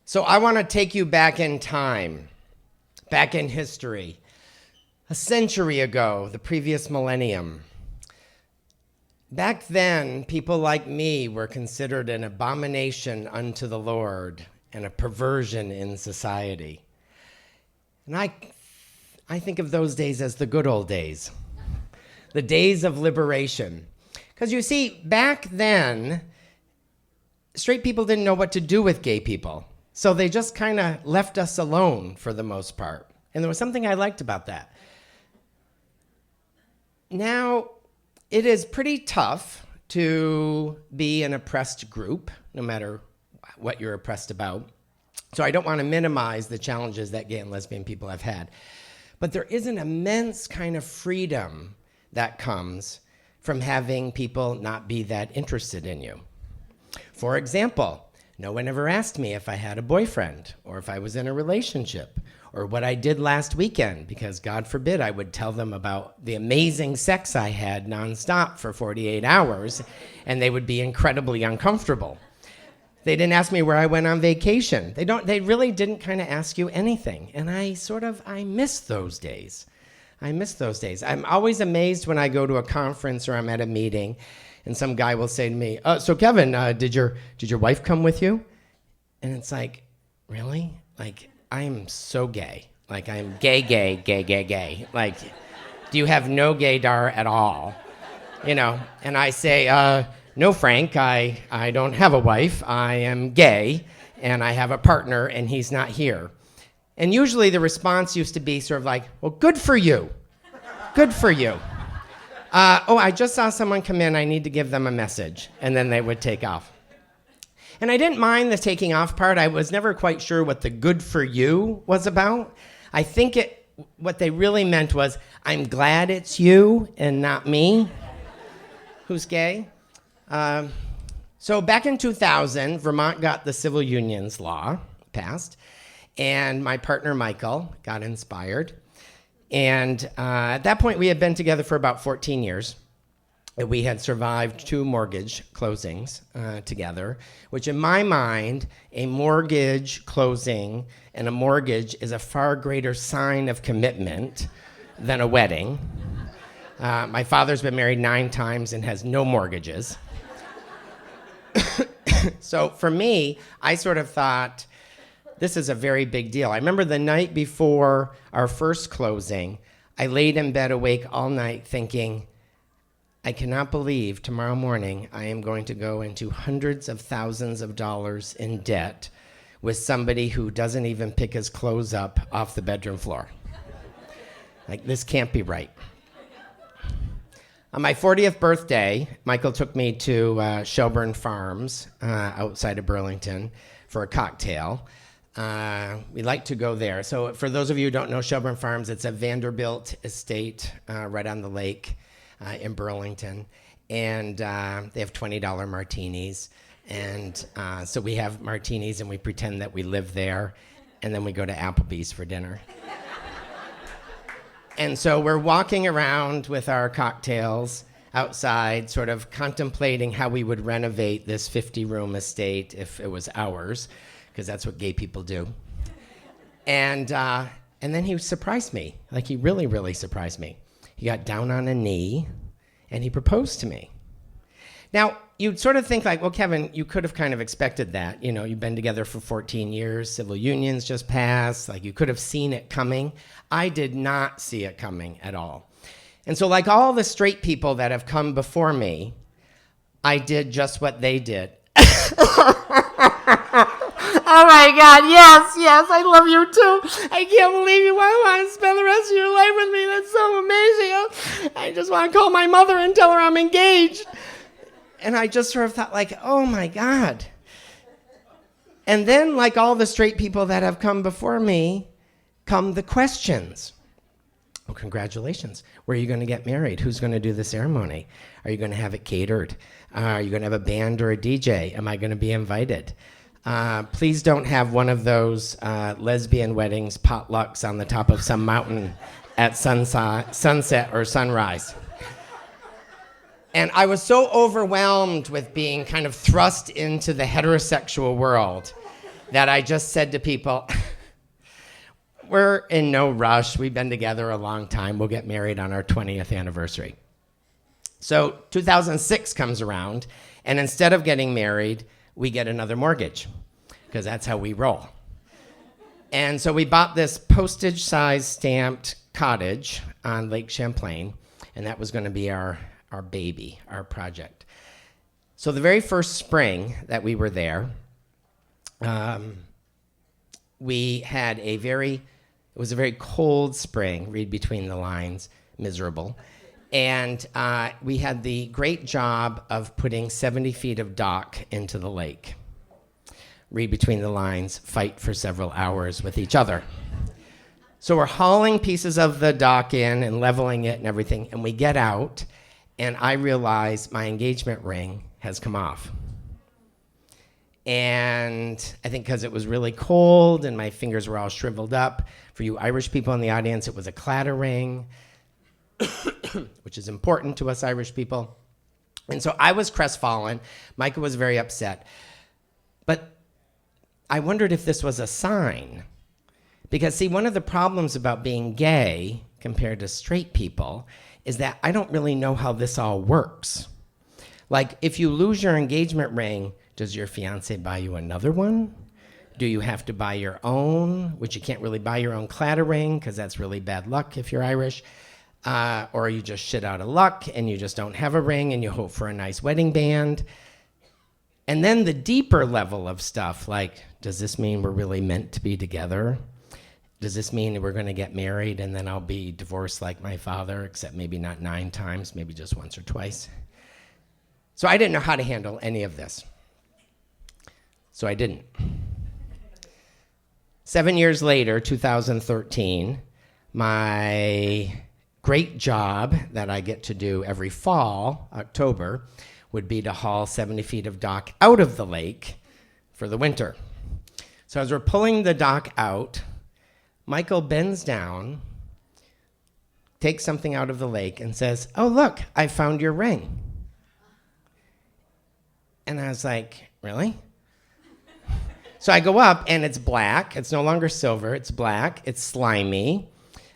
So I want to take you back in time, back in history. A century ago, the previous millennium. Back then, people like me were considered an abomination unto the Lord and a perversion in society. And I think of those days as the good old days, the days of liberation. Because you see, back then, straight people didn't know what to do with gay people. So they just kind of left us alone for the most part. And there was something I liked about that. Now, it is pretty tough to be an oppressed group, no matter what you're oppressed about. So I don't want to minimize the challenges that gay and lesbian people have had. But there is an immense kind of freedom that comes from having people not be that interested in you. For example, no one ever asked me if I had a boyfriend or if I was in a relationship or what I did last weekend, because God forbid I would tell them about the amazing sex I had nonstop for 48 hours, and they would be incredibly uncomfortable. They didn't ask me where I went on vacation. They really didn't kind of ask you anything. And I miss those days. I miss those days. I'm always amazed when I go to a conference or I'm at a meeting and some guy will say to me, so Kevin, did your wife come with you? And it's like, really? Like, I'm so gay. Like, I'm gay. Like, do you have no gaydar at all? You know, and I say, no, Frank, I don't have a wife. I am gay, and I have a partner, and he's not here. And usually the response used to be sort of like, well, good for you. Good for you. I just saw someone come in. I need to give them a message. And then they would take off. And I didn't mind the taking off part. I was never quite sure what the good for you was about. I think what they really meant was, I'm glad it's you and not me who's gay. So back in 2000, Vermont got the civil unions law passed. And my partner, Michael, got inspired. And at that point, we had been together for about 14 years. We had survived 2 mortgage closings together, which in my mind, a mortgage closing and a mortgage is a far greater sign of commitment than a wedding. My father's been married 9 times and has no mortgages. So for me, I sort of thought, this is a very big deal. I remember the night before our first closing, I laid in bed awake all night thinking, I cannot believe tomorrow morning I am going to go into hundreds of thousands of dollars in debt with somebody who doesn't even pick his clothes up off the bedroom floor. Like, this can't be right. On my 40th birthday, Michael took me to Shelburne Farms outside of Burlington for a cocktail. We like to go there. So for those of you who don't know Shelburne Farms, it's a Vanderbilt estate right on the lake in Burlington. And they have $20 martinis. And so we have martinis and we pretend that we live there. And then we go to Applebee's for dinner. And so we're walking around with our cocktails outside, sort of contemplating how we would renovate this 50-room estate if it was ours, because that's what gay people do. And then he surprised me. Like, he really, really surprised me. He got down on a knee, and he proposed to me. Now, you'd sort of think like, well, Kevin, you could have kind of expected that. You know, you've been together for 14 years, civil unions just passed, like you could have seen it coming. I did not see it coming at all. And so like all the straight people that have come before me, I did just what they did. Oh my God, yes, I love you too. I can't believe you want to spend the rest of your life with me. That's so amazing. I just want to call my mother and tell her I'm engaged. And I just sort of thought like, oh my God. And then like all the straight people that have come before me, come the questions. Well, congratulations. Where are you going to get married? Who's going to do the ceremony? Are you going to have it catered? Are you going to have a band or a DJ? Am I going to be invited? Please don't have one of those lesbian weddings, potlucks on the top of some mountain at sunset or sunrise. And I was so overwhelmed with being kind of thrust into the heterosexual world that I just said to people, we're in no rush. We've been together a long time. We'll get married on our 20th anniversary. So 2006 comes around, and instead of getting married, we get another mortgage, because that's how we roll. And so we bought this postage-size stamped cottage on Lake Champlain, and that was going to be our baby, our project. So the very first spring that we were there, we had it was a very cold spring, read between the lines, miserable. And we had the great job of putting 70 feet of dock into the lake. Read between the lines, fight for several hours with each other. So we're hauling pieces of the dock in and leveling it and everything, and we get out, and I realize my engagement ring has come off. And I think because it was really cold and my fingers were all shriveled up. For you Irish people in the audience, it was a claddagh ring, which is important to us Irish people. And so I was crestfallen. Micah was very upset. But I wondered if this was a sign. Because, see, one of the problems about being gay compared to straight people is that I don't really know how this all works. Like, if you lose your engagement ring, does your fiance buy you another one? Do you have to buy your own, which you can't really buy your own claddagh ring because that's really bad luck if you're Irish? Or you just shit out of luck and you just don't have a ring and you hope for a nice wedding band. And then the deeper level of stuff, like, does this mean we're really meant to be together? Does this mean we're going to get married and then I'll be divorced like my father, except maybe not 9 times, maybe just once or twice? So I didn't know how to handle any of this. So I didn't. 7 years later, 2013, my great job that I get to do every fall, October, would be to haul 70 feet of dock out of the lake for the winter. So as we're pulling the dock out, Michael bends down, takes something out of the lake, and says, "Oh, look, I found your ring." And I was like, "Really?" So I go up, and it's black. It's no longer silver. It's black. It's slimy,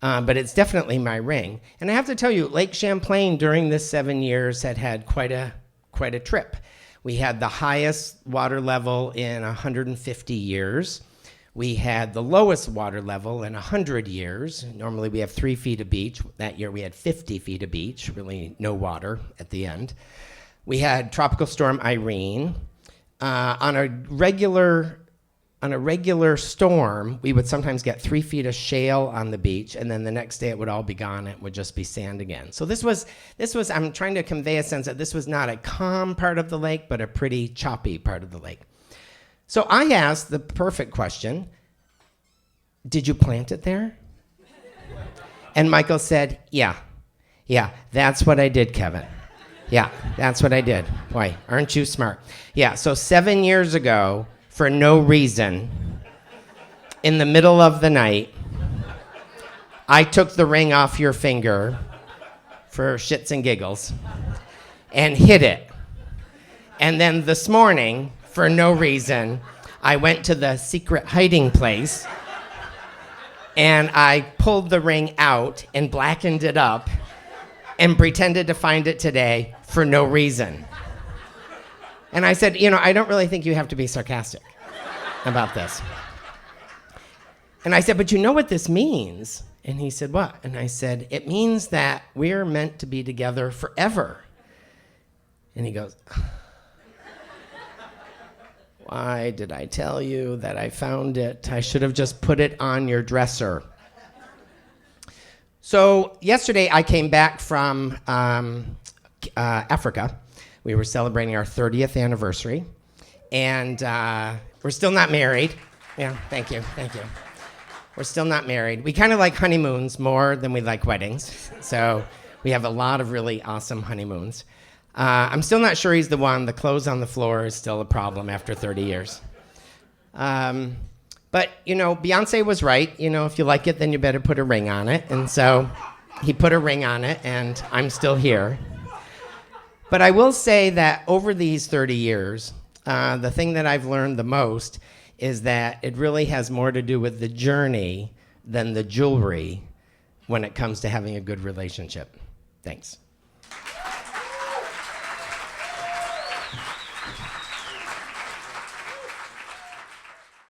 but it's definitely my ring. And I have to tell you, Lake Champlain during this 7 years had quite a trip. We had the highest water level in 150 years. We had the lowest water level in 100 years. Normally we have 3 feet of beach. That year we had 50 feet of beach, really no water at the end. We had Tropical Storm Irene. On a regular storm, we would sometimes get 3 feet of shale on the beach, and then the next day it would all be gone. It would just be sand again. So this was. I'm trying to convey a sense that this was not a calm part of the lake, but a pretty choppy part of the lake. So I asked the perfect question, "Did you plant it there?" And Michael said, yeah, that's what I did, Kevin. Yeah, that's what I did. Boy, aren't you smart? Yeah, so 7 years ago, for no reason, in the middle of the night, I took the ring off your finger for shits and giggles and hid it. And then this morning, for no reason, I went to the secret hiding place and I pulled the ring out and blackened it up and pretended to find it today for no reason. And I said, I don't really think you have to be sarcastic about this. And I said, but you know what this means? And he said, what? And I said, it means that we're meant to be together forever. And he goes, why did I tell you that I found it? I should have just put it on your dresser. So yesterday I came back from Africa. We were celebrating our 30th anniversary. And we're still not married. Yeah, thank you. We're still not married. We kind of like honeymoons more than we like weddings. So we have a lot of really awesome honeymoons. I'm still not sure he's the one. The clothes on the floor is still a problem after 30 years. But, Beyonce was right. If you like it, then you better put a ring on it. And so he put a ring on it, and I'm still here. But I will say that over these 30 years, the thing that I've learned the most is that it really has more to do with the journey than the jewelry when it comes to having a good relationship. Thanks.